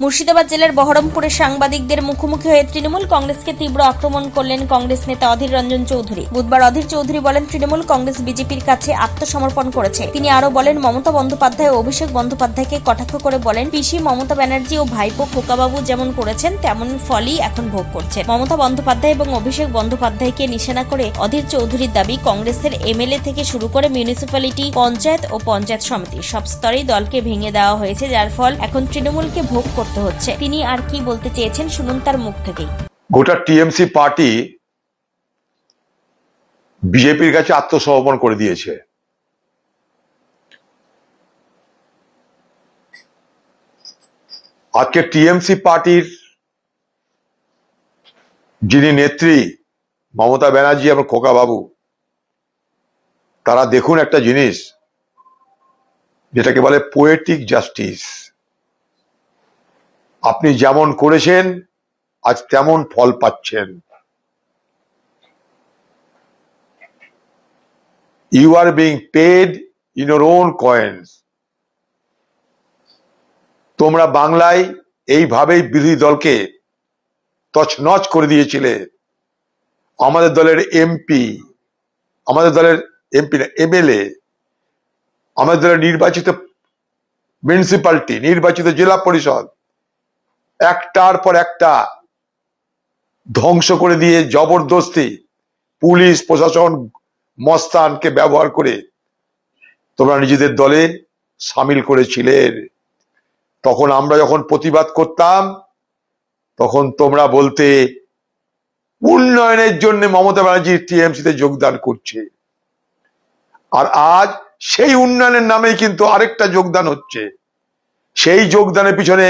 মুর্শিদাবাদ জেলার বহরমপুরে সাংবাদিকদের মুখোমুখি হয়ে তৃণমূল কংগ্রেসকে তীব্র আক্রমণ করলেন কংগ্রেস নেতা অধীর রঞ্জন চৌধুরী। বুধবার অধীর চৌধুরী বলেন, তৃণমূল কংগ্রেস বিজেপির কাছে আত্মসমর্পণ করেছে। তিনি আরো বলেন, মমতা বন্দ্যোপাধ্যায় ও অভিষেক বন্দ্যোপাধ্যায়কে কটাক্ষ করে বলেন, পিসি মমতা ব্যানার্জি ও ভাইপো খোকাবাবু যেমন করেছেন তেমন ফলই এখন ভোগ করছেন। মমতা বন্দ্যোপাধ্যায় এবং অভিষেক বন্দ্যোপাধ্যায়কে নিশানা করে অধীর চৌধুরীর দাবি, কংগ্রেসের এমএলএ থেকে শুরু করে মিউনিসিপ্যালিটি, পঞ্চায়েত ও পঞ্চায়েত সমিতি সব স্তরেই দলকে ভেঙে দেওয়া হয়েছে, যার ফল এখন তৃণমূলকে ভোগ করতে হচ্ছে। তিনি আর কি বলতে চেয়েছেন শুনুন তার মুখ থেকেই। গোটা টিএমসি পার্টি বিজেপির কাছে আত্মসমর্পণ করে দিয়েছে। আজকে টিএমসি পার্টির যিনি নেত্রী মমতা ব্যানার্জি এবং খোকা বাবু, তারা দেখুন একটা জিনিস যেটাকে বলে পোয়েটিক জাস্টিস। আপনি যেমন করেছেন আজ তেমন ফল পাচ্ছেন। You are being paid in your own coins. তোমরা বাংলায় এইভাবেই বিরোধী দলকে তছনছ করে দিয়েছিলে। আমাদের দলের এমপি, আমাদের দলের এমপি না এমএলএ, আমাদের দলের নির্বাচিত মিউনিসিপ্যালিটি, নির্বাচিত জেলা পরিষদ একটার পর একটা ধ্বংস করে দিয়ে জবরদস্তি পুলিশ প্রশাসন মস্তানকে ব্যবহার করে তোমরা নিজেদের দলে সামিল করেছিলেন। তখন আমরা যখন প্রতিবাদ করতাম তখন তোমরা বলতে উন্নয়নের জন্য মমতা ব্যানার্জি টিএমসিতে যোগদান করছে, আর আজ সেই উন্নয়নের নামেই কিন্তু আরেকটা যোগদান হচ্ছে। সেই যোগদানের পিছনে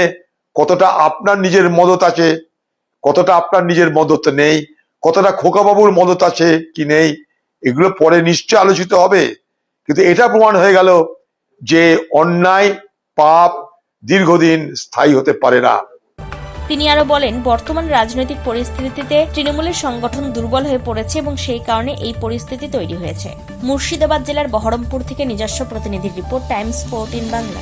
কতটা আপনার নিজের মদত আছে, কতটা আপনার নিজের মদত নেই, কতটা খোকাবাবুর মদত আছে কি নেই, এগুলো পরে নিশ্চয় আলোচিত হবে। কিন্তু এটা প্রমাণ হয়ে গেল যে অন্যায় পাপ দীর্ঘদিন স্থায়ী হতে পারে না। তিনি আরো বলেন, বর্তমান রাজনৈতিক পরিস্থিতিতে তৃণমূলের সংগঠন দুর্বল হয়ে পড়েছে এবং সেই কারণে এই পরিস্থিতি তৈরি হয়েছে। মুর্শিদাবাদ জেলার বহরমপুর থেকে নিজস্ব প্রতিনিধির রিপোর্ট, টাইমস 14 বাংলা।